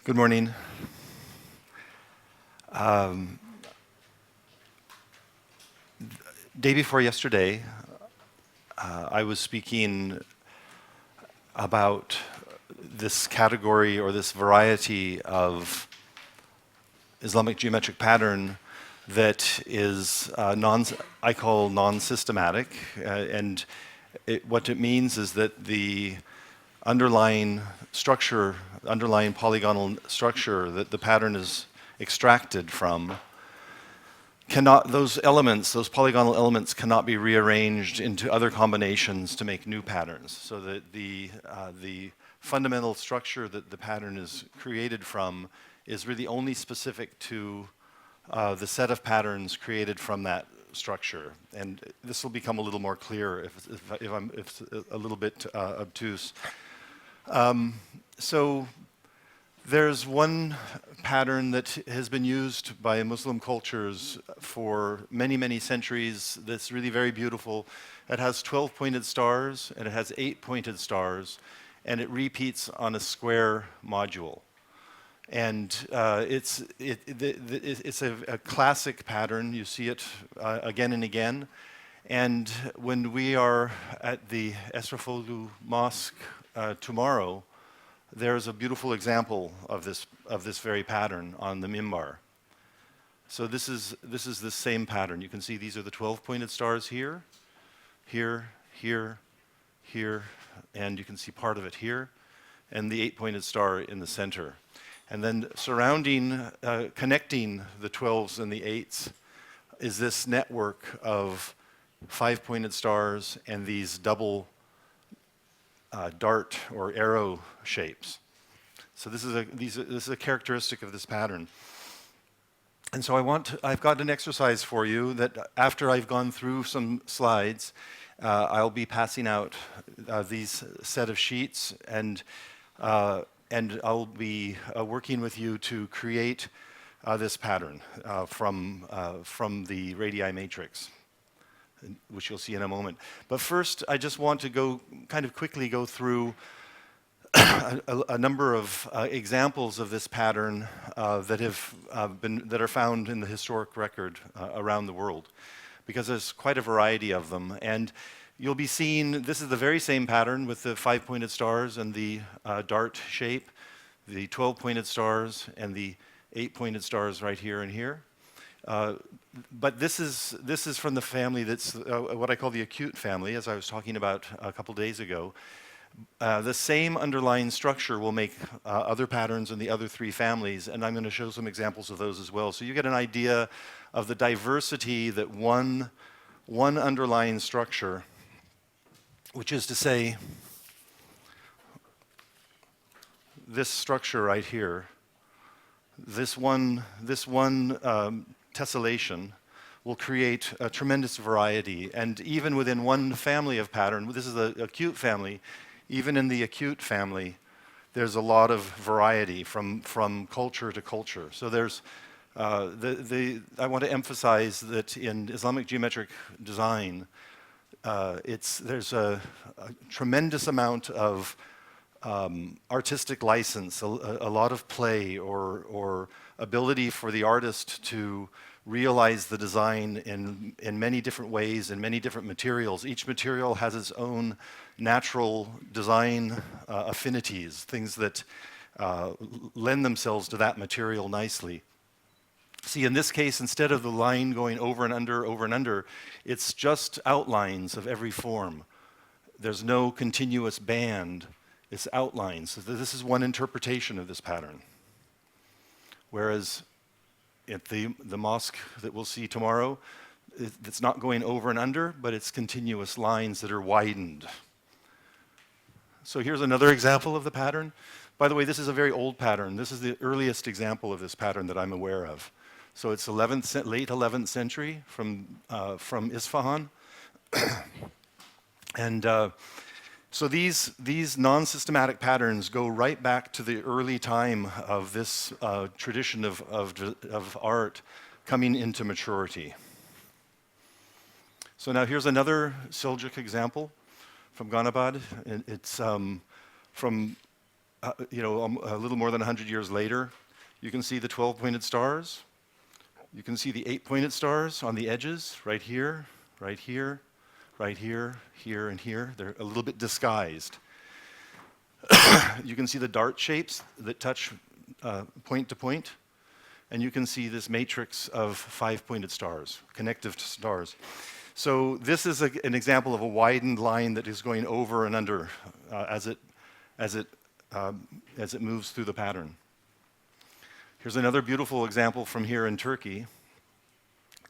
Good morning. Day before yesterday, I was speaking about this category or this variety of Islamic geometric pattern that is I call non-systematic, and what it means is that the underlying structure, underlying polygonal structure that the pattern is extracted from, those polygonal elements cannot be rearranged into other combinations to make new patterns. So that the fundamental structure that the pattern is created from is really only specific to the set of patterns created from that structure. And this will become a little more clear if it's a little bit obtuse. So there's one pattern that has been used by Muslim cultures for many, many centuries that's really very beautiful. It has 12 pointed stars and it has 8 pointed stars, and it repeats on a square module. And it's a classic pattern. You see it again and again. And when we are at the Esrafolu Mosque tomorrow, there's a beautiful example of this very pattern on the mimbar. So this is the same pattern. You can see these are the 12 pointed stars here, here, here, here, and you can see part of it here, and the 8 pointed star in the center. And then surrounding, connecting the 12s and the 8s is this network of 5 pointed stars and these double dart or arrow shapes. So this is a characteristic of this pattern. And so I've got an exercise for you that after I've gone through some slides, I'll be passing out these set of sheets, and I'll be working with you to create this pattern from the Radii Matrix, which you'll see in a moment. But first, I just want to quickly go through a number of examples of this pattern that are found in the historic record around the world, because there's quite a variety of them. And you'll be seeing, this is the very same pattern with the 5 pointed stars and the dart shape, the 12 pointed stars and the 8 pointed stars right here and here. But this is from the family that's what I call the acute family, as I was talking about a couple days ago. The same underlying structure will make other patterns in the other three families, and I'm going to show some examples of those as well. So you get an idea of the diversity that one underlying structure, which is to say this structure right here, this one tessellation will create a tremendous variety. And even within one family of pattern, this is the acute family, even in the acute family, there's a lot of variety from culture to culture. So there's, I want to emphasize that in Islamic geometric design, there's a tremendous amount of artistic license, a lot of play or ability for the artist to realize the design in many different ways, in many different materials. Each material has its own natural design affinities, things that lend themselves to that material nicely. See, in this case, instead of the line going over and under, it's just outlines of every form. There's no continuous band, it's outlines. So this is one interpretation of this pattern. Whereas at the mosque that we'll see tomorrow, it's not going over and under, but it's continuous lines that are widened. So here's another example of the pattern. By the way, this is a very old pattern. This is the earliest example of this pattern that I'm aware of. So it's late 11th century from Isfahan. And so these non-systematic patterns go right back to the early time of this tradition of art coming into maturity. So now here's another Seljuk example from Ganabad. It's from a little more than 100 years later, you can see the 12-pointed stars. You can see the 8-pointed stars on the edges, right here, right here, right here, here, and here. They're a little bit disguised. You can see the dart shapes that touch point to point, and you can see this matrix of 5-pointed stars, connective stars. So this is an example of a widened line that is going over and under as it moves through the pattern. Here's another beautiful example from here in Turkey.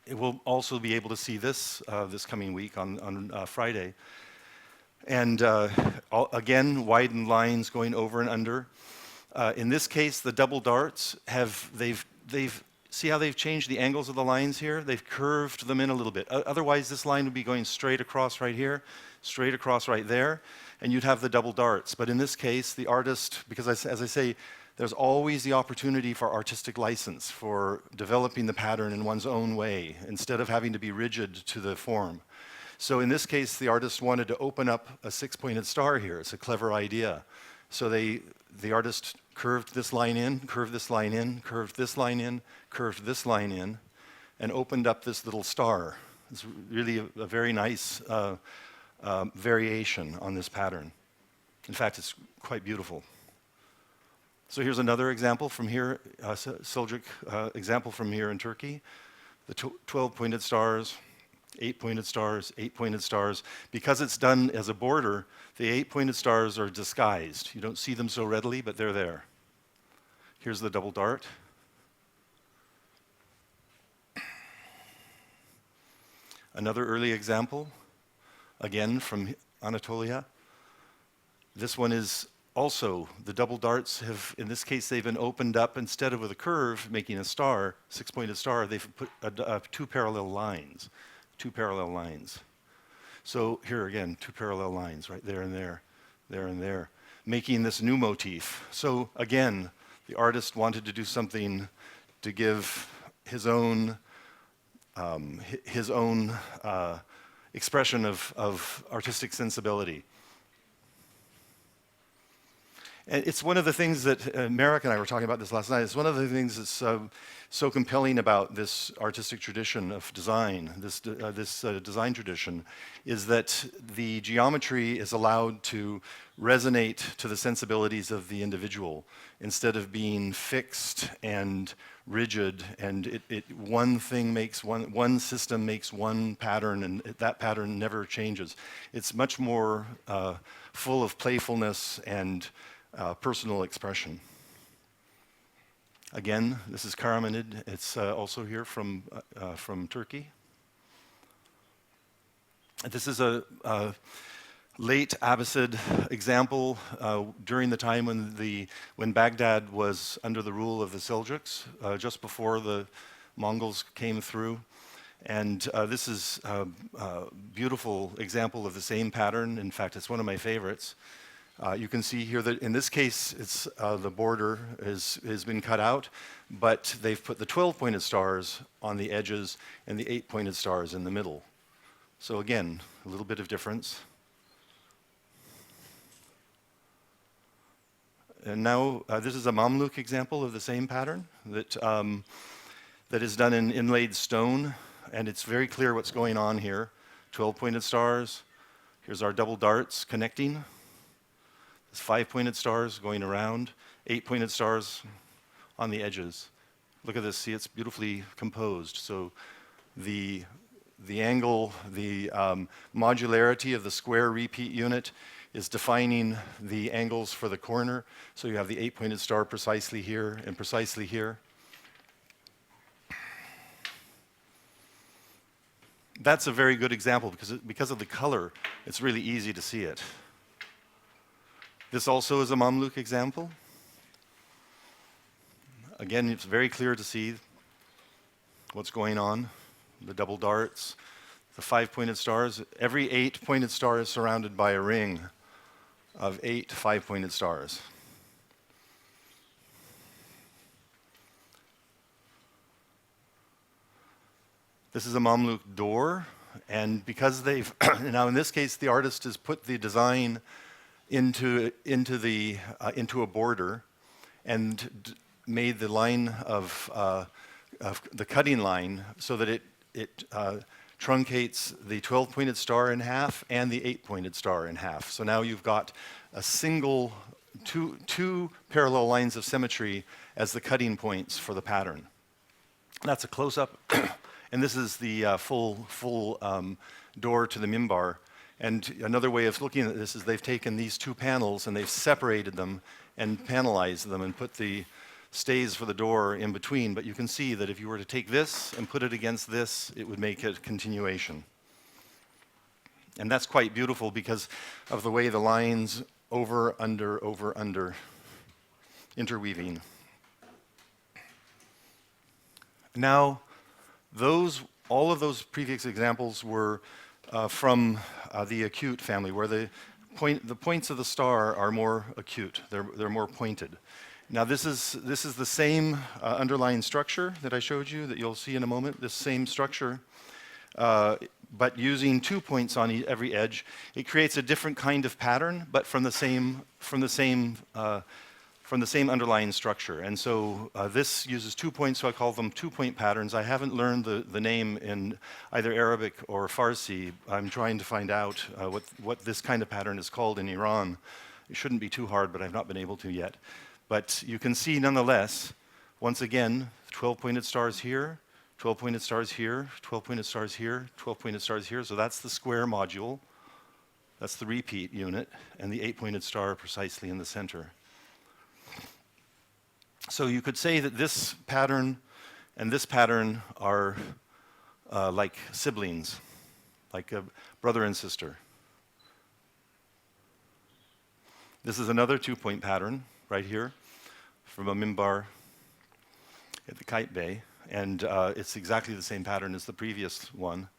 We'll also be able to see this this coming week on Friday. And again, widened lines going over and under. In this case, the double darts see how they've changed the angles of the lines here? They've curved them in a little bit. Otherwise, this line would be going straight across right here, straight across right there, and you'd have the double darts. But in this case, the artist, because as I say, there's always the opportunity for artistic license, for developing the pattern in one's own way, instead of having to be rigid to the form. So in this case, the artist wanted to open up a 6-pointed star here. It's a clever idea. So the artist curved this line in, curved this line in, curved this line in, curved this line in, and opened up this little star. It's really a very nice variation on this pattern. In fact, it's quite beautiful. So here's another example from here, Seljuk example from here in Turkey. The 12-pointed stars, 8-pointed stars, 8-pointed stars. Because it's done as a border, the 8-pointed stars are disguised. You don't see them so readily, but they're there. Here's the double dart. Another early example, again from Anatolia. This one is also, the double darts have, in this case, they've been opened up. Instead of with a curve making a star, 6-pointed star, they've put two parallel lines. Two parallel lines. So here again, two parallel lines, right there and there, there and there, making this new motif. So again, the artist wanted to do something to give his own expression of artistic sensibility. And it's one of the things that Merrick and I were talking about this last night. It's one of the things that's so compelling about this artistic tradition of design, this design tradition, is that the geometry is allowed to resonate to the sensibilities of the individual instead of being fixed and rigid, and one thing makes one system makes one pattern, and that pattern never changes. It's much more full of playfulness and personal expression. Again, this is Karamanid. It's also here from Turkey. This is a late Abbasid example during the time when Baghdad was under the rule of the Seljuks, just before the Mongols came through. And this is a beautiful example of the same pattern. In fact, it's one of my favorites. You can see here that in this case, it's the border has been cut out, but they've put the 12-pointed stars on the edges and the 8-pointed stars in the middle. So again, a little bit of difference. And now this is a Mamluk example of the same pattern that is done in inlaid stone, and it's very clear what's going on here. 12-pointed stars. Here's our double darts connecting. 5-pointed stars going around, 8-pointed stars on the edges. Look at this, see, it's beautifully composed. So the angle, the modularity of the square repeat unit is defining the angles for the corner. So you have the 8-pointed star precisely here and precisely here. That's a very good example because of the color, it's really easy to see it. This also is a Mamluk example. Again, it's very clear to see what's going on. The double darts, the 5-pointed stars. Every 8-pointed star is surrounded by a ring of 8 5-pointed stars. This is a Mamluk door, and because they've, now in this case, the artist has put the design into a border, and made the line of the cutting line so that it truncates the 12-pointed star in half and the 8-pointed star in half. So now you've got a single, two parallel lines of symmetry as the cutting points for the pattern. That's a close-up, and this is the full door to the mimbar. And another way of looking at this is they've taken these two panels and they've separated them and panelized them and put the stays for the door in between. But you can see that if you were to take this and put it against this, it would make a continuation. And that's quite beautiful because of the way the lines over, under, interweaving. Now, all of those previous examples were from the acute family, where the points of the star are more acute. They're more pointed. Now, this is the same underlying structure that I showed you that you'll see in a moment. This same structure, but using 2 points on every edge, it creates a different kind of pattern, but from the same underlying structure. And so this uses 2 points, so I call them 2-point patterns. I haven't learned the name in either Arabic or Farsi. I'm trying to find out what this kind of pattern is called in Iran. It shouldn't be too hard, but I've not been able to yet. But you can see nonetheless, once again, 12-pointed stars here, 12-pointed stars here, 12-pointed stars here, 12-pointed stars here. So that's the square module. That's the repeat unit, and the 8-pointed star precisely in the center. So you could say that this pattern and this pattern are like siblings, like a brother and sister. This is another 2-point pattern right here from a mimbar at the Kite Bay, and it's exactly the same pattern as the previous one.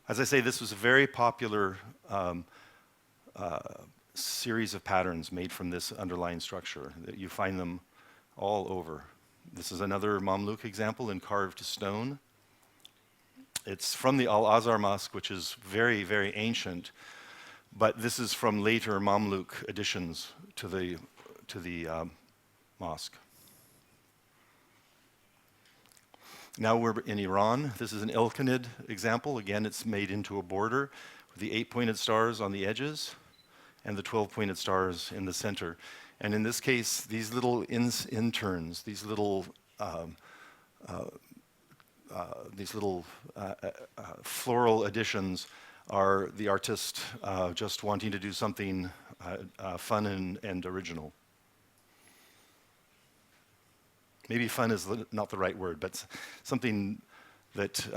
As I say, this was a very popular series of patterns made from this underlying structure. You find them all over. This is another Mamluk example in carved stone. It's from the Al-Azhar Mosque, which is very, very ancient, but this is from later Mamluk additions to the mosque. Now we're in Iran. This is an Ilkhanid example. Again, it's made into a border with the 8-pointed stars on the edges and the 12-pointed stars in the center. And in this case, these little interns, these little floral additions are the artist just wanting to do something fun and original. Maybe fun is not the right word, but something that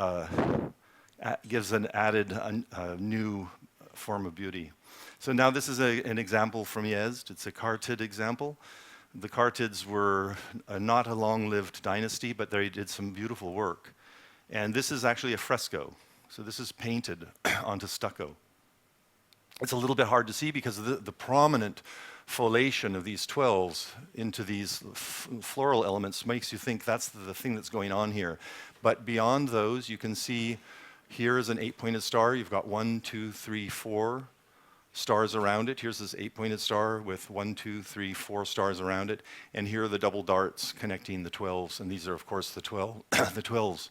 gives an added new form of beauty. So now this is an example from Yezd. It's a Kartid example. The Kartids were not a long-lived dynasty, but they did some beautiful work. And this is actually a fresco. So this is painted onto stucco. It's a little bit hard to see because of the prominent foliation of these 12s into these floral elements makes you think that's the thing that's going on here. But beyond those, you can see here is an 8-pointed star. You've got 1, 2, 3, 4 stars around it. Here's this 8-pointed star with 1, 2, 3, 4 stars around it. And here are the double darts connecting the 12s. And these are, of course, the 12s.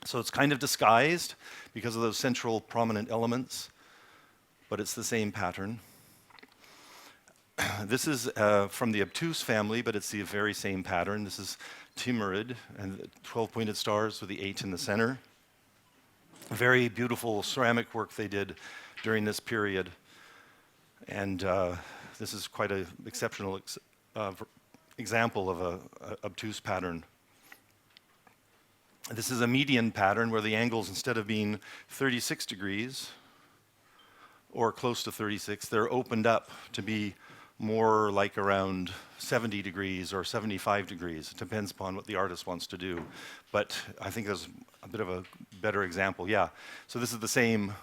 So it's kind of disguised because of those central prominent elements, but it's the same pattern. This is from the Obtuse family, but it's the very same pattern. This is Timurid and 12-pointed stars with the 8 in the center. Very beautiful ceramic work they did during this period. And this is quite an exceptional example of an obtuse pattern. This is a median pattern where the angles, instead of being 36 degrees or close to 36, they're opened up to be more like around 70 degrees or 75 degrees. It depends upon what the artist wants to do. But I think there's a bit of a better example. Yeah, so this is the same.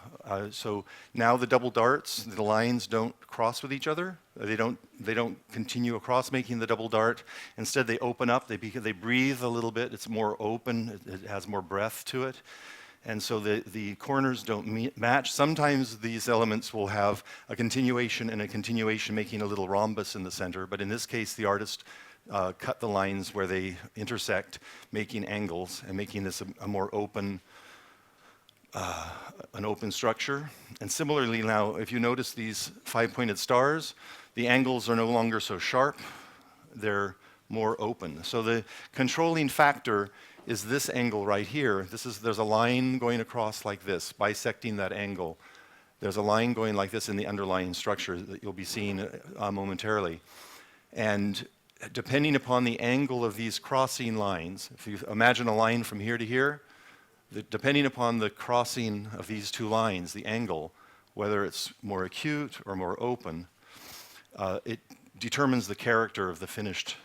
So now the double darts, the lines don't cross with each other. They don't continue across making the double dart. Instead, they open up. They breathe a little bit. It's more open. It has more breath to it. And so the corners don't match. Sometimes these elements will have a continuation and a continuation making a little rhombus in the center, but in this case the artist cut the lines where they intersect, making angles and making this a more open, an open structure. And similarly now, if you notice these 5-pointed stars, the angles are no longer so sharp, they're more open. So the controlling factor is this angle right here. There's a line going across like this, bisecting that angle. There's a line going like this in the underlying structure that you'll be seeing momentarily. And depending upon the angle of these crossing lines, if you imagine a line from here to here, depending upon the crossing of these two lines, the angle, whether it's more acute or more open, it determines the character of the finished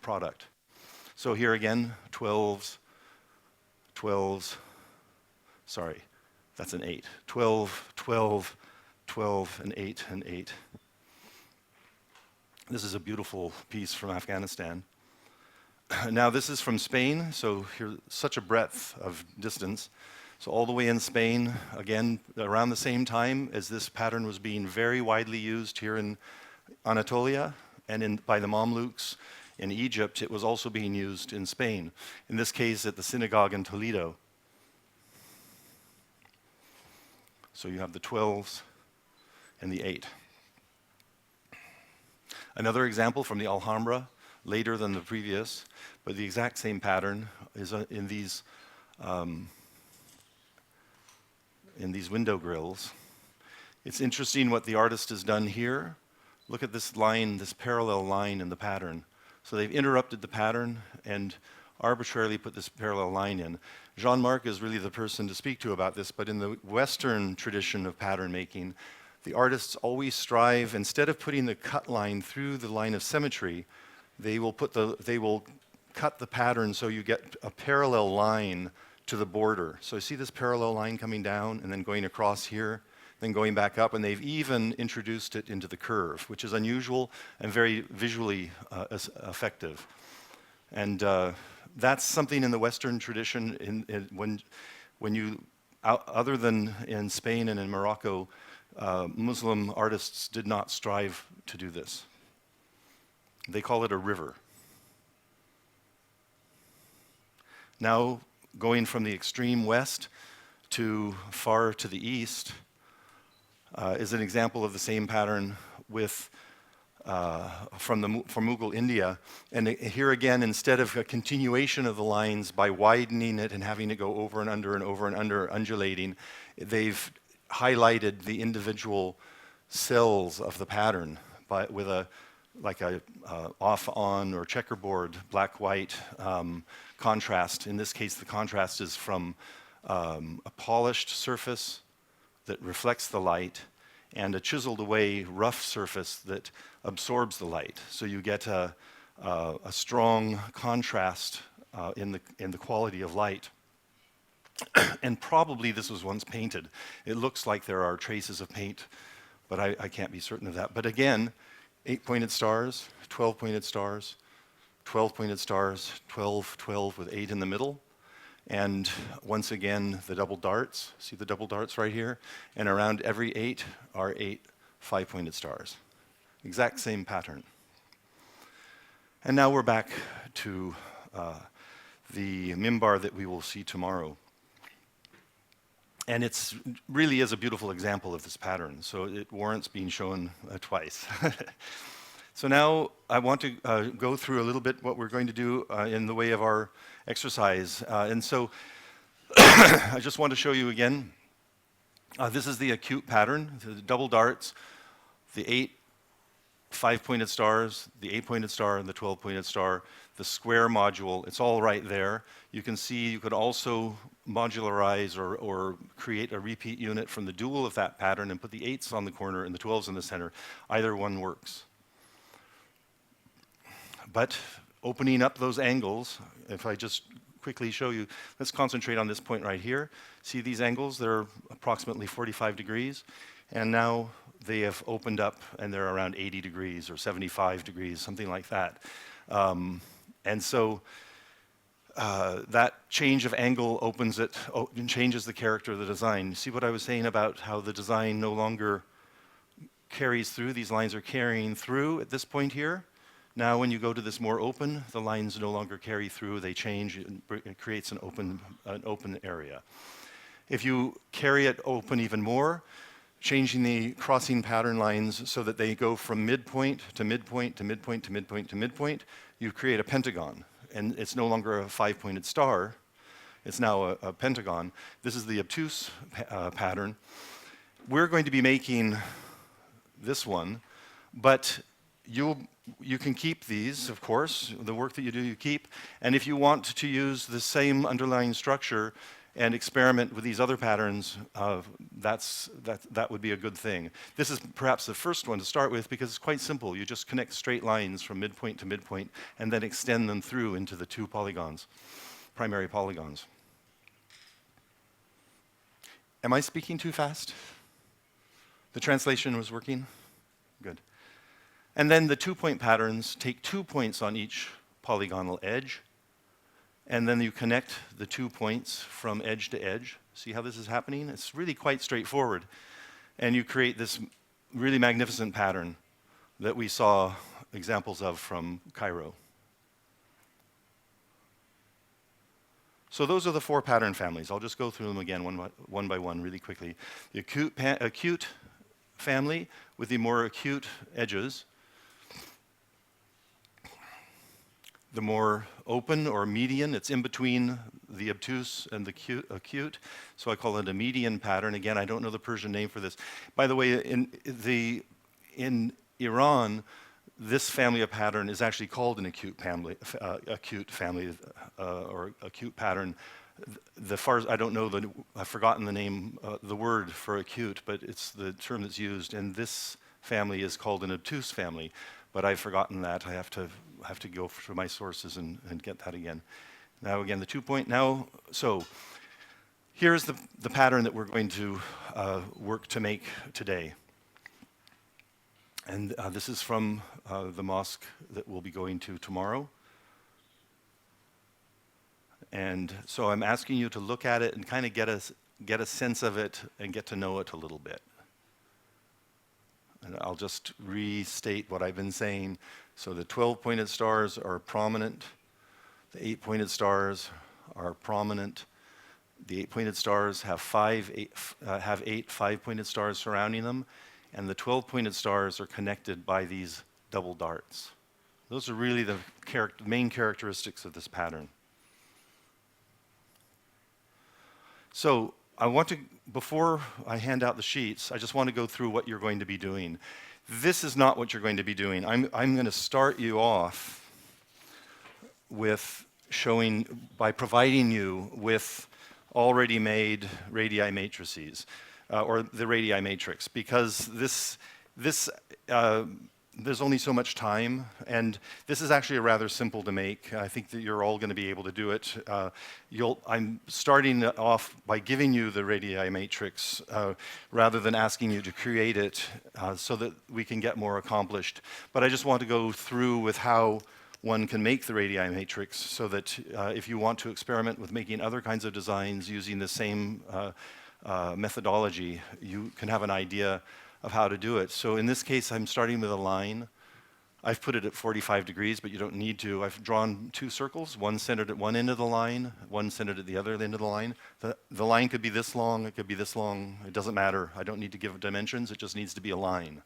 product. So here again, 12s, sorry, that's an 8. 12, 12, 12, and 8, and 8. This is a beautiful piece from Afghanistan. Now this is from Spain, so here's such a breadth of distance. So all the way in Spain, again, around the same time as this pattern was being very widely used here in Anatolia and by the Mamluks. In Egypt, it was also being used in Spain, in this case at the synagogue in Toledo. So you have the 12s and the 8. Another example from the Alhambra, later than the previous, but the exact same pattern is in these window grills. It's interesting what the artist has done here. Look at this line, this parallel line in the pattern. So they've interrupted the pattern and arbitrarily put this parallel line in. Jean-Marc is really the person to speak to about this, but in the Western tradition of pattern making, the artists always strive, instead of putting the cut line through the line of symmetry, they will cut the pattern so you get a parallel line to the border. So you see this parallel line coming down and then going across here, then going back up, and they've even introduced it into the curve, which is unusual and very visually effective. And that's something in the Western tradition. When you, other than in Spain and in Morocco, Muslim artists did not strive to do this. They call it a river. Now, going from the extreme west to far to the east, is an example of the same pattern from Mughal India. And here again, instead of a continuation of the lines by widening it and having it go over and under, undulating, they've highlighted the individual cells of the pattern with a off-on or checkerboard, black-white contrast. In this case, the contrast is from a polished surface that reflects the light and a chiseled away rough surface that absorbs the light. So you get a strong contrast in the quality of light. And probably this was once painted. It looks like there are traces of paint, but I can't be certain of that. But again, 8-pointed stars, 12-pointed stars, 12-pointed stars, 12, 12 with 8 in the middle. And once again, the double darts. See the double darts right here? And around every 8 are 8 5-pointed stars. Exact same pattern. And now we're back to the mimbar that we will see tomorrow. And it really is a beautiful example of this pattern, so it warrants being shown twice. So now I want to go through a little bit what we're going to do in the way of our exercise. And so I just want to show you again, this is the acute pattern, the double darts, the 8 5-pointed stars, the 8-pointed star, and the 12-pointed star, the square module, it's all right there. You can see you could also modularize or create a repeat unit from the dual of that pattern and put the 8s on the corner and the 12s in the center. Either one works. But opening up those angles, if I just quickly show you, let's concentrate on this point right here. See these angles? They're approximately 45 degrees. And now they have opened up and they're around 80 degrees or 75 degrees, something like that. And so that change of angle opens it and changes the character of the design. You see what I was saying about how the design no longer carries through? These lines are carrying through at this point here. Now when you go to this more open, the lines no longer carry through, they change, it creates an open area. If you carry it open even more, changing the crossing pattern lines so that they go from midpoint to midpoint to midpoint to midpoint to midpoint, you create a pentagon. And it's no longer a 5-pointed star, it's now a pentagon. This is the obtuse pattern. We're going to be making this one, but you can keep these, of course. The work that you do, you keep. And if you want to use the same underlying structure and experiment with these other patterns, that would be a good thing. This is perhaps the first one to start with because it's quite simple. You just connect straight lines from midpoint to midpoint and then extend them through into the two polygons, primary polygons. Am I speaking too fast? The translation was working? Good. And then the 2-point patterns take 2 points on each polygonal edge, and then you connect the 2 points from edge to edge. See how this is happening? It's really quite straightforward. And you create this really magnificent pattern that we saw examples of from Cairo. So those are the 4 pattern families. I'll just go through them again one by one really quickly. The acute family with the more acute edges. The more open or median, it's in between the obtuse and the acute, so I call it a median pattern. Again, I don't know the Persian name for this. By the way, in Iran, this family of pattern is actually called an acute family or acute pattern. I don't know I've forgotten the name, the word for acute, but it's the term that's used. And this family is called an obtuse family, but I've forgotten that. I have to go through my sources and get that again. Now again, the 2-point. Now, so here's the pattern that we're going to work to make today. And this is from the mosque that we'll be going to tomorrow. And so I'm asking you to look at it and kind of get a sense of it and get to know it a little bit. And I'll just restate what I've been saying. So the 12-pointed stars are prominent. The 8-pointed stars are prominent. The 8-pointed stars have 8 5-pointed stars surrounding them. And the 12-pointed stars are connected by these double darts. Those are really the main characteristics of this pattern. So I want to, before I hand out the sheets, I just want to go through what you're going to be doing. This is not what you're going to be doing. I'm going to start you off with by providing you with already made radii matrices, or the radii matrix, because there's only so much time, and this is actually rather simple to make. I think that you're all going to be able to do it. I'm starting off by giving you the radii matrix rather than asking you to create it so that we can get more accomplished. But I just want to go through with how one can make the radii matrix so that if you want to experiment with making other kinds of designs using the same methodology, you can have an idea of how to do it. So in this case, I'm starting with a line. I've put it at 45 degrees, but you don't need to. I've drawn 2 circles, one centered at one end of the line, one centered at the other end of the line. The line could be this long, it could be this long, it doesn't matter. I don't need to give dimensions, it just needs to be a line.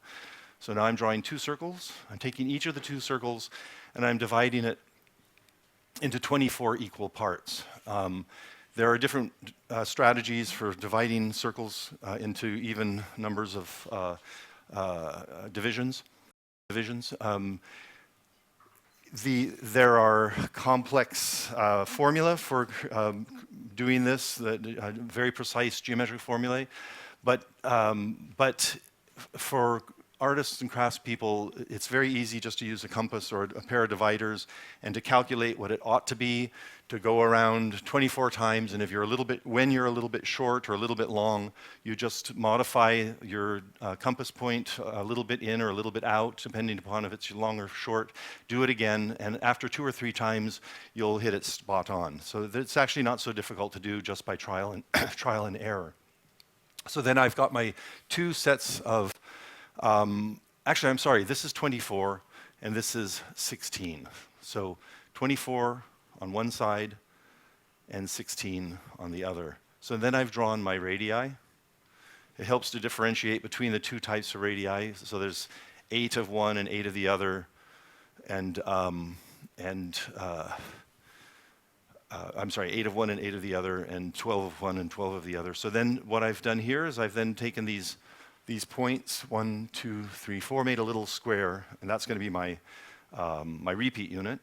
So now I'm drawing 2 circles. I'm taking each of the 2 circles and I'm dividing it into 24 equal parts. There are different strategies for dividing circles into even numbers of divisions. There are complex formula for doing this, very precise geometric formulae, but for artists and craftspeople, it's very easy just to use a compass or a pair of dividers and to calculate what it ought to be, to go around 24 times, and if you're a little bit, when you're a little bit short or a little bit long, you just modify your compass point a little bit in or a little bit out, depending upon if it's long or short. Do it again, and after 2 or 3 times, you'll hit it spot on. So it's actually not so difficult to do just by trial and, trial and error. So then I've got my 2 sets of actually, I'm sorry, this is 24 and this is 16. So 24 on one side and 16 on the other. So then I've drawn my radii. It helps to differentiate between the 2 types of radii. So there's 8 of one and 8 of the other, and I'm sorry, 8 of one and 8 of the other, and 12 of one and 12 of the other. So then what I've done here is I've then taken these points, 1, 2, 3, 4, made a little square, and that's going to be my, my repeat unit.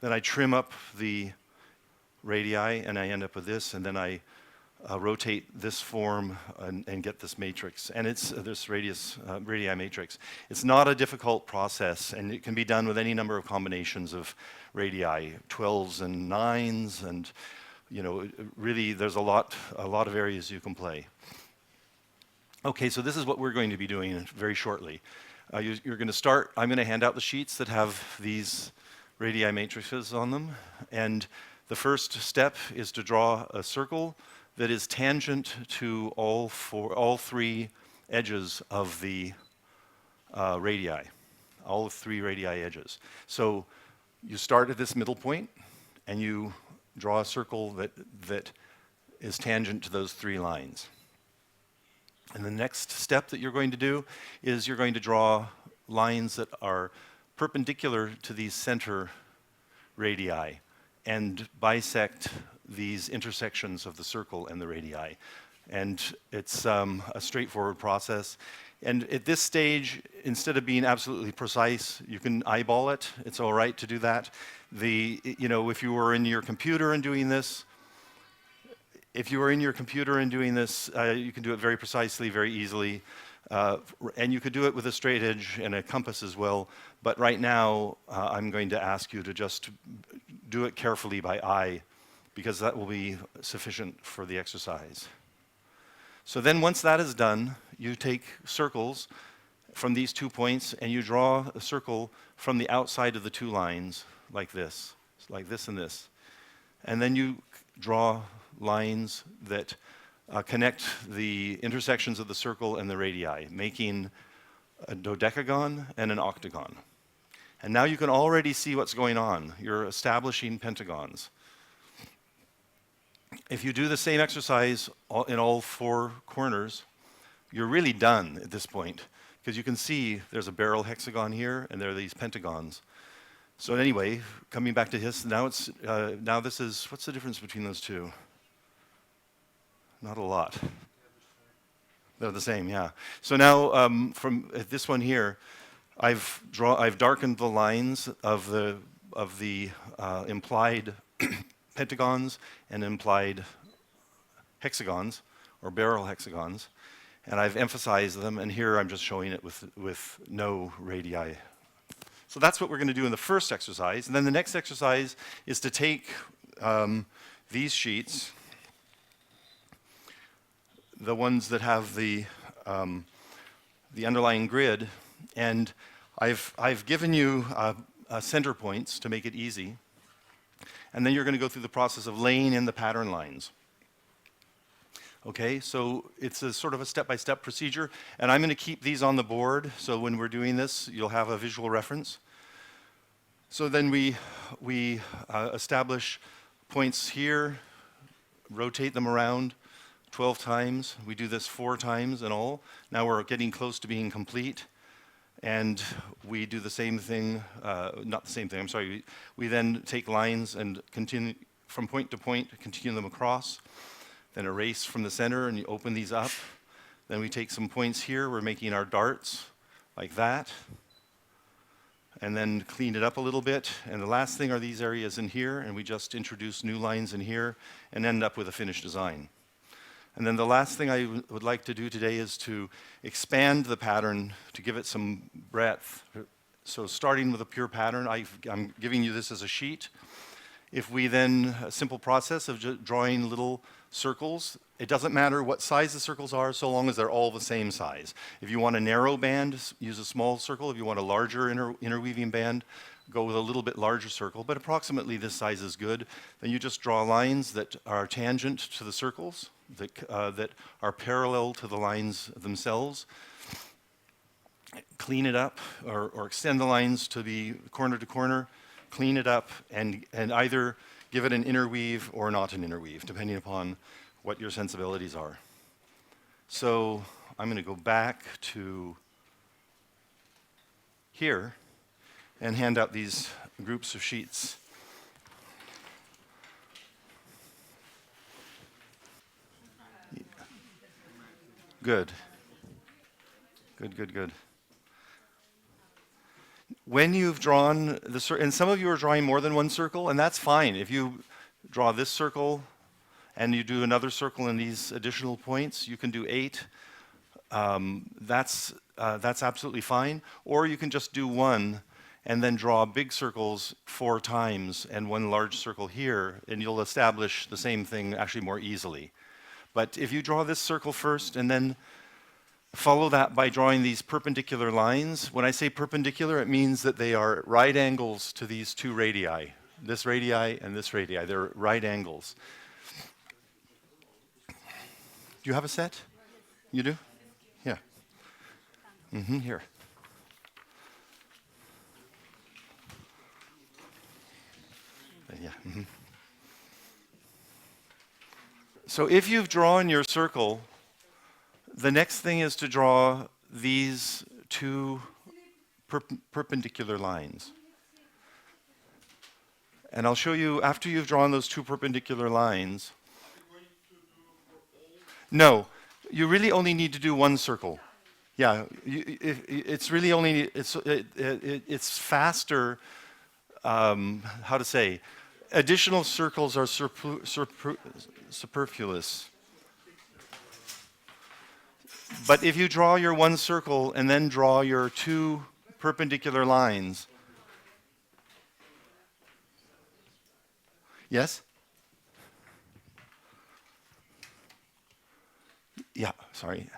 Then I trim up the radii, and I end up with this, and then I rotate this form and get this matrix, and it's this radii matrix. It's not a difficult process, and it can be done with any number of combinations of radii, 12s and 9s, and you know, really there's a lot of areas you can play. Okay, so this is what we're going to be doing very shortly. You're going to start, I'm going to hand out the sheets that have these radii matrices on them, and the first step is to draw a circle that is tangent to all 3 edges of the radii, all 3 radii edges. So you start at this middle point, and you draw a circle that is tangent to those 3 lines. And the next step that you're going to do is you're going to draw lines that are perpendicular to these center radii and bisect these intersections of the circle and the radii. And it's a straightforward process. And at this stage, instead of being absolutely precise, you can eyeball it. It's all right to do that. You know, if you were in your computer and doing this, you can do it very precisely, very easily, and you could do it with a straight edge and a compass as well. But right now, I'm going to ask you to just do it carefully by eye, because that will be sufficient for the exercise. So then once that is done, you take circles from these 2 points, and you draw a circle from the outside of the 2 lines, like this and this. And then you draw lines that connect the intersections of the circle and the radii, making a dodecagon and an octagon. And now you can already see what's going on. You're establishing pentagons. If you do the same exercise in all 4 corners, you're really done at this point, because you can see there's a barrel hexagon here, and there are these pentagons. So anyway, coming back to this, now this is, what's the difference between those 2? Not a lot. They're the same, yeah. So now from this one here, I've darkened the lines of the implied pentagons and implied hexagons, or barrel hexagons, and I've emphasized them, and here I'm just showing it with no radii. So that's what we're going to do in the first exercise, and then the next exercise is to take these sheets, the ones that have the underlying grid, and I've given you center points to make it easy, and then you're going to go through the process of laying in the pattern lines. Okay, so it's a sort of a step-by-step procedure, and I'm going to keep these on the board, so when we're doing this, you'll have a visual reference. So then we establish points here, rotate them around 12 times. We do this 4 times in all. Now we're getting close to being complete. And we do the same thing, not the same thing, I'm sorry. We then take lines and continue from point to point, continue them across, then erase from the center, and you open these up. Then we take some points here. We're making our darts like that, and then clean it up a little bit. And the last thing are these areas in here, and we just introduce new lines in here and end up with a finished design. And then the last thing I would like to do today is to expand the pattern to give it some breadth. So starting with a pure pattern, I'm giving you this as a sheet. If we then, a simple process of drawing little circles, it doesn't matter what size the circles are so long as they're all the same size. If you want a narrow band, use a small circle. If you want a larger interweaving band, go with a little bit larger circle, but approximately this size is good. Then you just draw lines that are tangent to the circles, that are parallel to the lines themselves. Clean it up, or extend the lines to be corner to corner, clean it up, and either give it an interweave or not an interweave, depending upon what your sensibilities are. So I'm going to go back to here and hand out these groups of sheets. Good. Good. When you've drawn the circle, and some of you are drawing more than one circle, and that's fine. If you draw this circle and you do another circle in these additional points, you can do 8. That's absolutely fine. Or you can just do one and then draw big circles 4 times and one large circle here, and you'll establish the same thing actually more easily. But if you draw this circle first and then follow that by drawing these perpendicular lines, when I say perpendicular, it means that they are right angles to these 2 radii. This radii and this radii, they're right angles. Do you have a set? You do? Yeah. Here. Yeah. So if you've drawn your circle, the next thing is to draw these 2 perpendicular lines. And I'll show you, after you've drawn those 2 perpendicular lines. No, you really only need to do one circle. Yeah, it's really only, it's faster, how to say, additional circles are superfluous. But if you draw your one circle and then draw your 2 perpendicular lines. Yes? Yeah, sorry.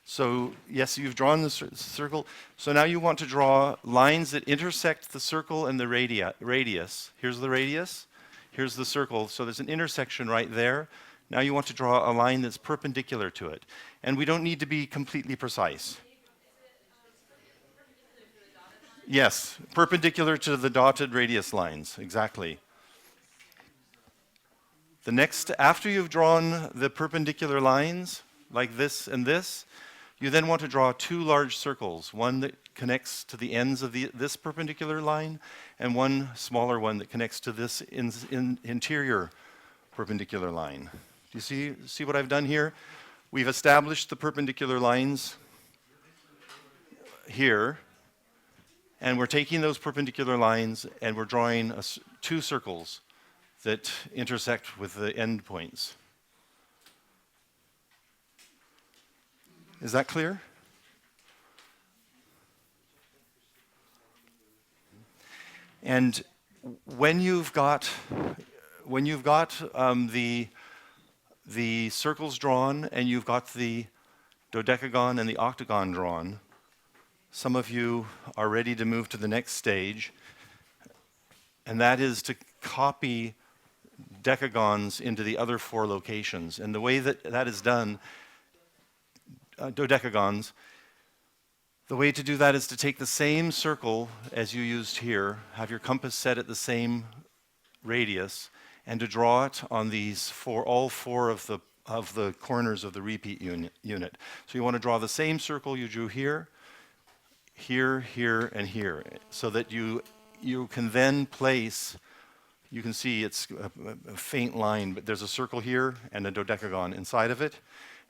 So, yes, you've drawn the circle. So now you want to draw lines that intersect the circle and the radius. Here's the radius. Here's the circle. So there's an intersection right there. Now you want to draw a line that's perpendicular to it. And we don't need to be completely precise. Yes, perpendicular to the dotted radius lines, exactly. The next, after you've drawn the perpendicular lines, like this and this, you then want to draw 2 large circles, one that connects to the ends of this perpendicular line, and one smaller one that connects to this interior perpendicular line. Do you see what I've done here? We've established the perpendicular lines here, and we're taking those perpendicular lines and we're drawing 2 circles that intersect with the end points. Is that clear? And when you've got the circles drawn and you've got the dodecagon and the octagon drawn, some of you are ready to move to the next stage, and that is to copy decagons into the other 4 locations. And the way that is done, dodecagons, the way to do that is to take the same circle as you used here, have your compass set at the same radius, and to draw it on these all 4 of the corners of the repeat unit. So you want to draw the same circle you drew here, here, here, and here, so that you can then place, you can see it's a faint line, but there's a circle here and a dodecagon inside of it,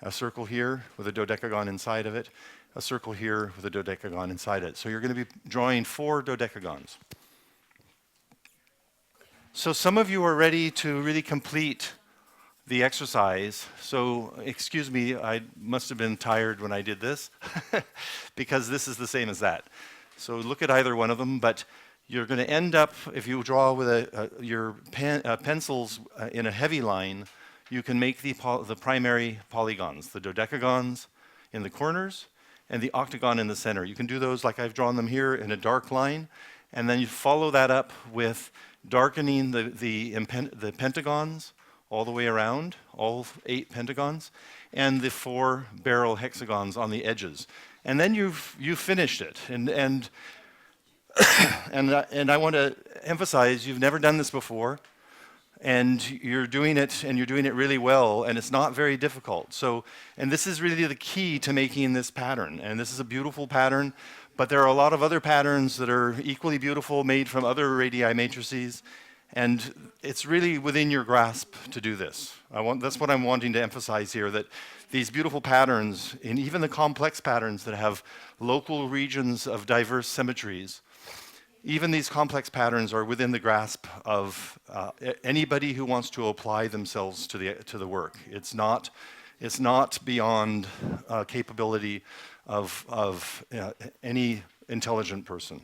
a circle here with a dodecagon inside of it, a circle here with a dodecagon inside it. So you're going to be drawing 4 dodecagons. So some of you are ready to really complete the exercise. So, excuse me, I must have been tired when I did this, because this is the same as that. So look at either one of them, but you're going to end up, if you draw with your pencils in a heavy line, you can make the primary polygons, the dodecagons in the corners and the octagon in the center. You can do those like I've drawn them here in a dark line, and then you follow that up with darkening the pentagons all the way around, all 8 pentagons, and the 4 barrel hexagons on the edges. And then you've finished it. And I want to emphasize, you've never done this before, and you're doing it really well, and it's not very difficult. So, and this is really the key to making this pattern. And this is a beautiful pattern, but there are a lot of other patterns that are equally beautiful, made from other radii matrices. And it's really within your grasp to do this. That's what I'm wanting to emphasize here, that these beautiful patterns, and even the complex patterns that have local regions of diverse symmetries, even these complex patterns are within the grasp of anybody who wants to apply themselves to the work. It's not beyond capability of any intelligent person.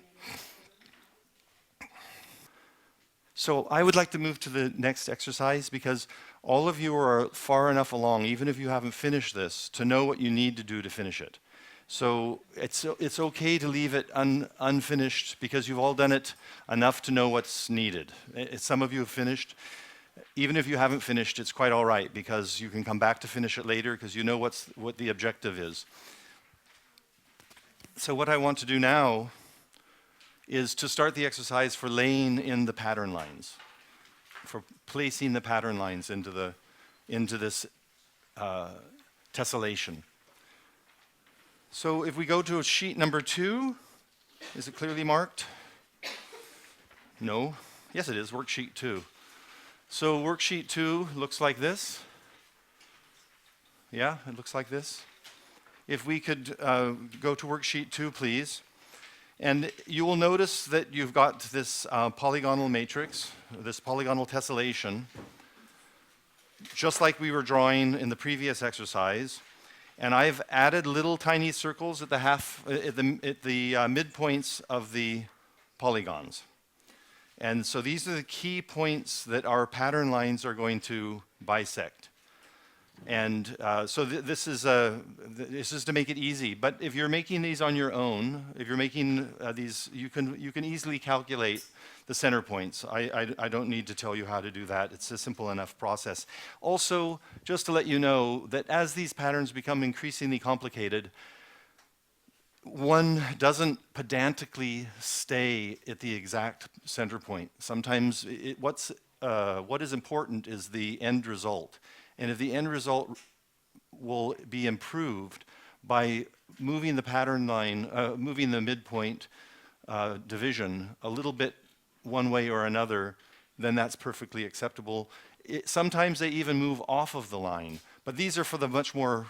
So I would like to move to the next exercise, because all of you are far enough along, even if you haven't finished this, to know what you need to do to finish it. So it's okay to leave it unfinished, because you've all done it enough to know what's needed. Some of you have finished. Even if you haven't finished, it's quite all right, because you can come back to finish it later, because you know what the objective is. So what I want to do now is to start the exercise for laying in the pattern lines, for placing the pattern lines into this tessellation. So if we go to sheet number 2, is it clearly marked? No? Yes, it is, worksheet 2. So worksheet 2 looks like this. Yeah, it looks like this. If we could go to worksheet 2, please. And you will notice that you've got this polygonal matrix, this polygonal tessellation, just like we were drawing in the previous exercise. And I've added little tiny circles at the midpoints of the polygons. And so these are the key points that our pattern lines are going to bisect. And so this is to make it easy. But if you're making these on your own, if you're making these, you can easily calculate the center points. I don't need to tell you how to do that. It's a simple enough process. Also, just to let you know that as these patterns become increasingly complicated, one doesn't pedantically stay at the exact center point. Sometimes what is important is the end result. And if the end result will be improved by moving the pattern line, moving the midpoint division a little bit one way or another, then that's perfectly acceptable. Sometimes they even move off of the line, but these are for the much more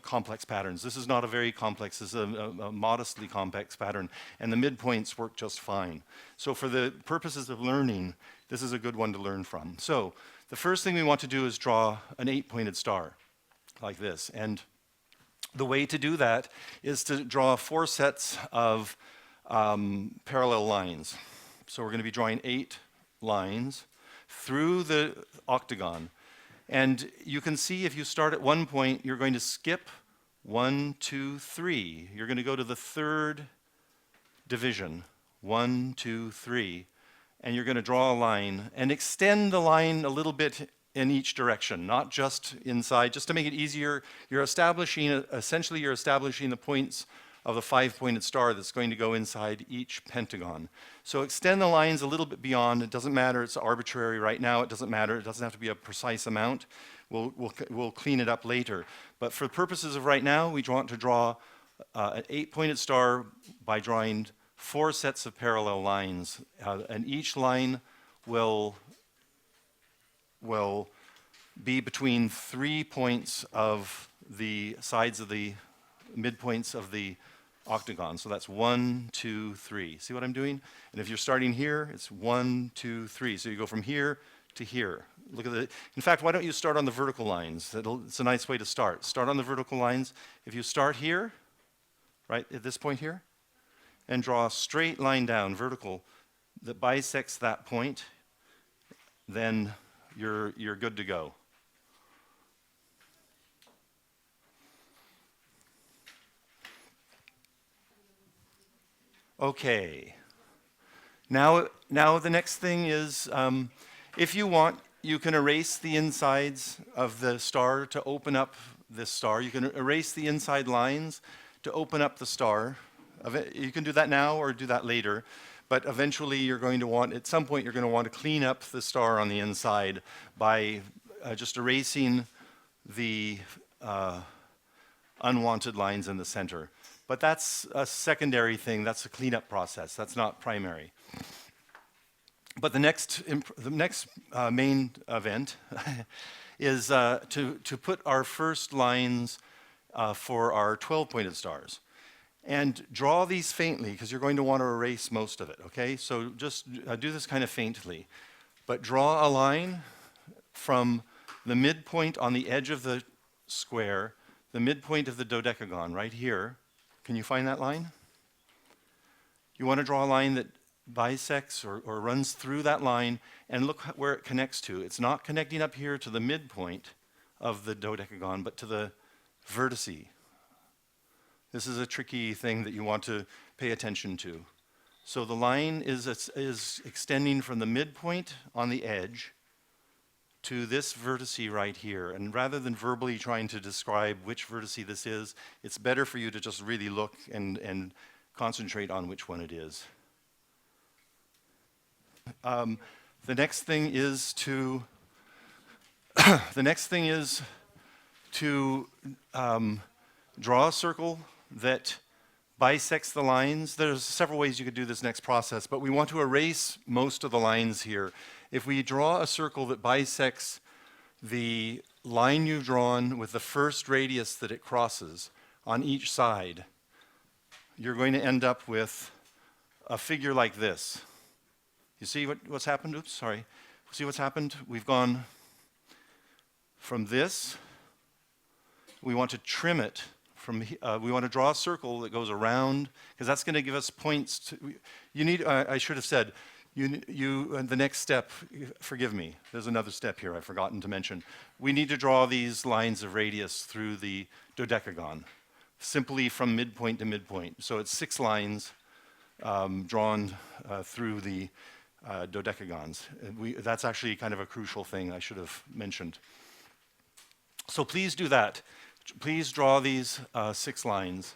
complex patterns. This is not a very complex, this is a modestly complex pattern, and the midpoints work just fine. So for the purposes of learning, this is a good one to learn from. So the first thing we want to do is draw an 8-pointed star, like this. And the way to do that is to draw 4 sets of parallel lines. So we're going to be drawing 8 lines through the octagon. And you can see if you start at one point, you're going to skip 1, 2, 3. You're going to go to the 3rd division, 1, 2, 3. And you're going to draw a line and extend the line a little bit in each direction, not just inside. Just to make it easier, essentially you're establishing the points of the 5-pointed star that's going to go inside each pentagon. So extend the lines a little bit beyond. It doesn't matter, it's arbitrary right now. It doesn't matter, it doesn't have to be a precise amount. We'll clean it up later. But for purposes of right now, we want to draw an 8-pointed star by drawing 4 sets of parallel lines, and each line will be between 3 points of the sides of the midpoints of the octagon. So that's 1, 2, 3. See what I'm doing? And if you're starting here, it's 1, 2, 3. So you go from here to here. Look at the, in fact, why don't you start on the vertical lines? It's a nice way to start. Start on the vertical lines. If you start here, right, at this point here, and draw a straight line down, vertical, that bisects that point, then you're good to go. Okay. Now the next thing is, if you want, you can erase the insides of the star to open up this star. You can erase the inside lines to open up the star. You can do that now or do that later, but eventually you're going to want, at some point you're going to want to clean up the star on the inside by just erasing the unwanted lines in the center. But that's a secondary thing. That's a cleanup process. That's not primary. But the next main event is to put our first lines for our 12-pointed stars. And draw these faintly, because you're going to want to erase most of it, okay? So just do this kind of faintly. But draw a line from the midpoint on the edge of the square, the midpoint of the dodecagon right here. Can you find that line? You want to draw a line that bisects or runs through that line, and look where it connects to. It's not connecting up here to the midpoint of the dodecagon, but to the vertice. This is a tricky thing that you want to pay attention to. So the line is extending from the midpoint on the edge to this vertice right here. And rather than verbally trying to describe which vertice this is, it's better for you to just really look and concentrate on which one it is. The next thing is to draw a circle that bisects the lines. There's several ways you could do this next process, but we want to erase most of the lines here. If we draw a circle that bisects the line you've drawn with the first radius that it crosses on each side, you're going to end up with a figure like this. You see what's happened? Oops, sorry. See what's happened? We've gone from this. We want to trim it. We want to draw a circle that goes around, because that's going to give us points. You need. I should have said. The next step. Forgive me. There's another step here I've forgotten to mention. We need to draw these lines of radius through the dodecagon, simply from midpoint to midpoint. So it's 6 lines drawn through the dodecagons. That's actually kind of a crucial thing I should have mentioned. So please do that. Please draw these 6 lines.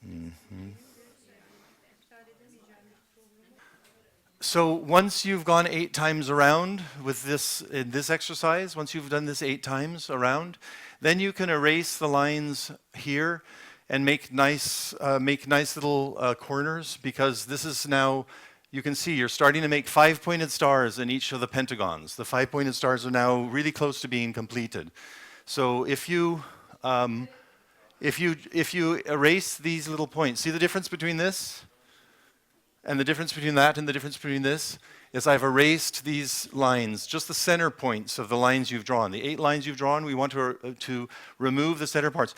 Mm-hmm. So once you've gone 8 times around with this, in this exercise, once you've done this 8 times around, then you can erase the lines here and make nice little corners, because this is now, you can see you're starting to make 5-pointed stars in each of the pentagons. The 5-pointed stars are now really close to being completed. So if you erase these little points, see the difference between this and the difference between that and the difference between this is I've erased these lines, just the center points of the lines you've drawn. The 8 lines you've drawn, we want to remove the center parts.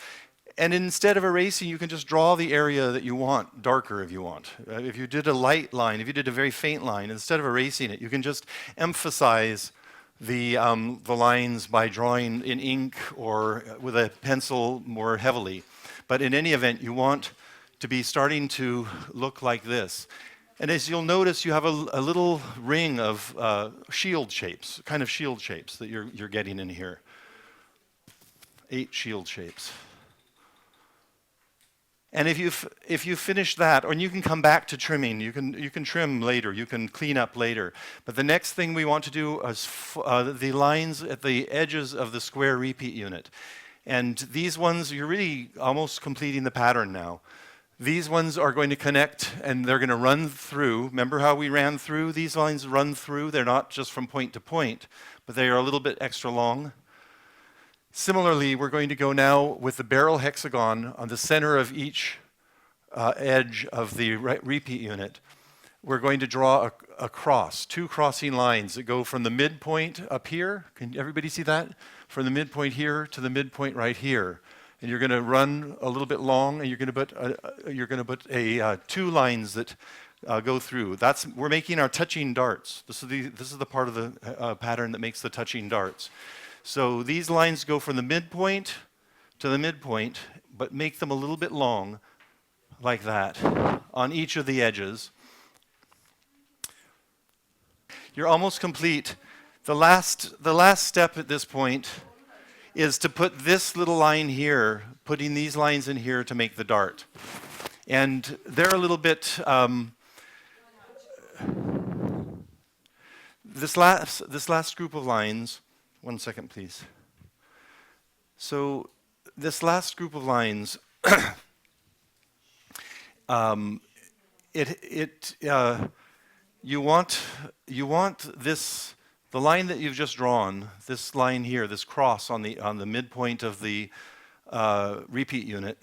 And instead of erasing, you can just draw the area that you want, darker if you want. If you did a light line, if you did a very faint line, instead of erasing it, you can just emphasize the lines by drawing in ink or with a pencil more heavily. But in any event, you want to be starting to look like this. And as you'll notice, you have a little ring of shield shapes, kind of shield shapes that you're getting in here. 8 shield shapes. And if you finish that, and you can come back to trimming, you can trim later, you can clean up later. But the next thing we want to do is the lines at the edges of the square repeat unit. And these ones, you're really almost completing the pattern now. These ones are going to connect, and they're going to run through. Remember how we ran through? These lines run through. They're not just from point to point, but they are a little bit extra long. Similarly, we're going to go now with the barrel hexagon on the center of each edge of the repeat unit, we're going to draw a cross, two crossing lines that go from the midpoint up here. Can everybody see that? From the midpoint here to the midpoint right here. And you're going to run a little bit long, and you're going to put two lines that go through. We're making our touching darts. This is the part of the pattern that makes the touching darts. So these lines go from the midpoint to the midpoint, but make them a little bit long, like that, on each of the edges. You're almost complete. The last step at this point is to put this little line here, putting these lines in here to make the dart. And they're a little bit, this last group of lines, one second please. So this last group of lines, you want this, the line that you've just drawn, this line here, this cross on the midpoint of the repeat unit,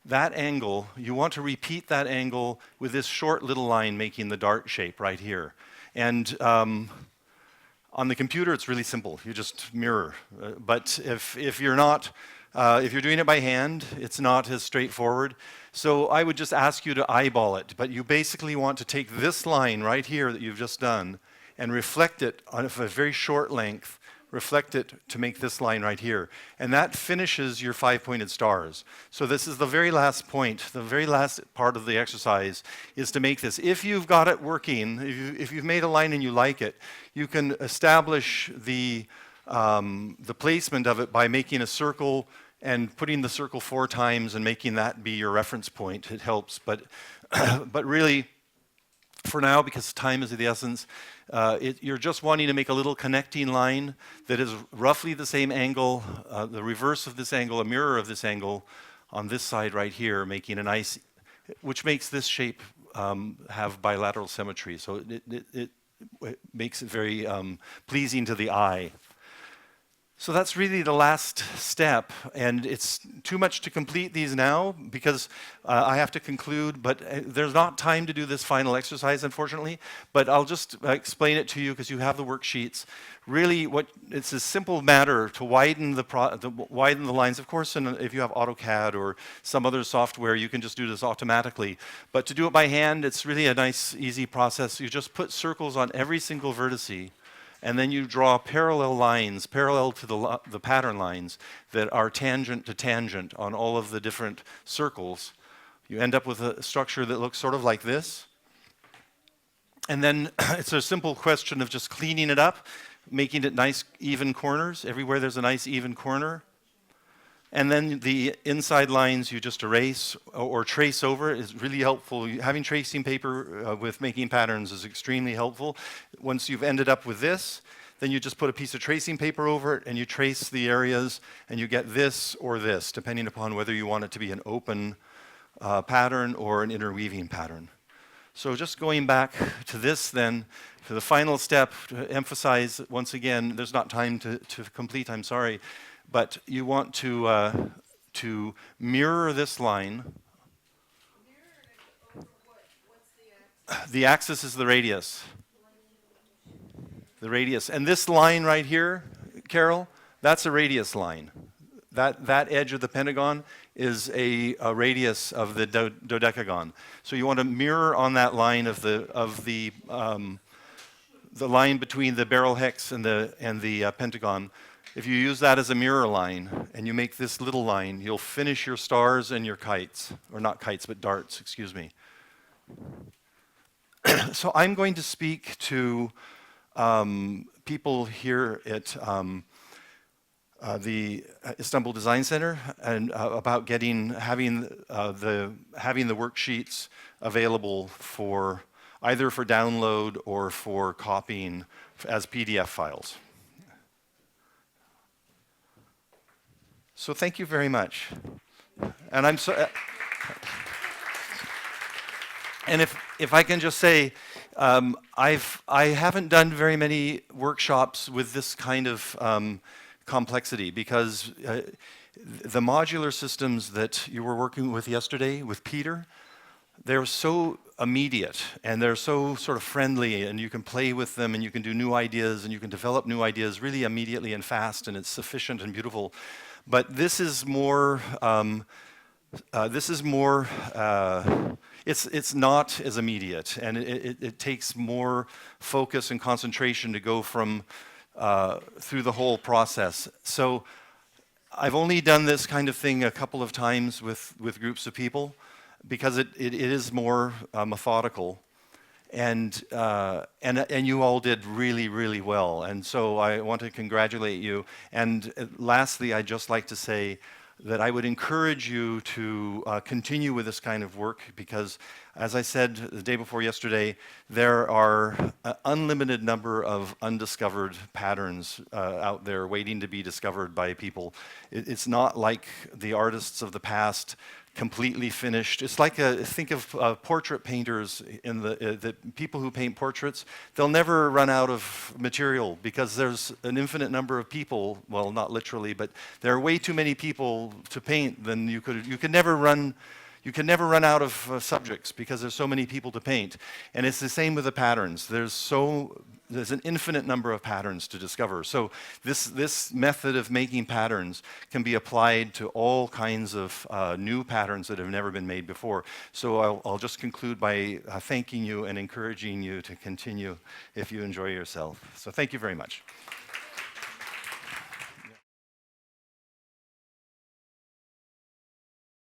that angle, you want to repeat that angle with this short little line making the dart shape right here. And on the computer, it's really simple. You just mirror. But if you're not, if you're doing it by hand, it's not as straightforward. So I would just ask you to eyeball it. But you basically want to take this line right here that you've just done and reflect it on a very short length, reflect it to make this line right here. And that finishes your 5-pointed stars. So this is the very last point, the very last part of the exercise is to make this. If you've got it working, if you've made a line and you like it, you can establish the placement of it by making a circle and putting the circle 4 times and making that be your reference point. It helps, but really, for now, because time is of the essence, you're just wanting to make a little connecting line that is roughly the same angle, the reverse of this angle, a mirror of this angle on this side right here, making a nice, which makes this shape have bilateral symmetry. So it makes it very pleasing to the eye. So that's really the last step, and it's too much to complete these now because I have to conclude, but there's not time to do this final exercise, unfortunately, but I'll just explain it to you because you have the worksheets. Really, it's a simple matter to widen the lines. Of course, and if you have AutoCAD or some other software, you can just do this automatically. But to do it by hand, it's really a nice, easy process. You just put circles on every single vertice, and then you draw parallel lines, parallel to the pattern lines that are tangent to tangent on all of the different circles. You end up with a structure that looks sort of like this. And then it's a simple question of just cleaning it up, making it nice, even corners. Everywhere there's a nice, even corner. And then the inside lines you just erase or trace over is really helpful. Having tracing paper with making patterns is extremely helpful. Once you've ended up with this, then you just put a piece of tracing paper over it and you trace the areas and you get this or this, depending upon whether you want it to be an open pattern or an interweaving pattern. So just going back to this then, to the final step, to emphasize once again, there's not time to complete, I'm sorry. But you want to mirror this line. The axis is the radius. The radius. And this line right here, Carol, that's a radius line. That edge of the pentagon is a radius of the dodecagon. So you want to mirror on that line of the line between the barrel hex and the pentagon. If you use that as a mirror line and you make this little line, you'll finish your stars and your kites, or not kites, but darts, excuse me. So I'm going to speak to people here at the Istanbul Design Center and about having the worksheets available for either for download or for copying as PDF files. So thank you very much. And I'm so. And if I can just say, I haven't done very many workshops with this kind of complexity because The modular systems that you were working with yesterday with Peter, they're so immediate and they're so sort of friendly, and you can play with them and you can do new ideas and you can develop new ideas really immediately and fast, and it's efficient and beautiful. But this is more, it's not as immediate, and it takes more focus and concentration to go from through the whole process. So I've only done this kind of thing a couple of times with groups of people because it is more methodical, and you all did really, really well. And so I want to congratulate you. And lastly, I'd just like to say that I would encourage you to continue with this kind of work because, as I said the day before yesterday, there are an unlimited number of undiscovered patterns out there waiting to be discovered by people. It's not like the artists of the past completely finished. It's like think of portrait painters in the people who paint portraits. They'll never run out of material because there's an infinite number of people. Well, not literally, but there are way too many people to paint. Then you could never run. You can never run out of subjects because there's so many people to paint. And it's the same with the patterns. There's an infinite number of patterns to discover. So this method of making patterns can be applied to all kinds of new patterns that have never been made before. So I'll just conclude by thanking you and encouraging you to continue if you enjoy yourself. So thank you very much.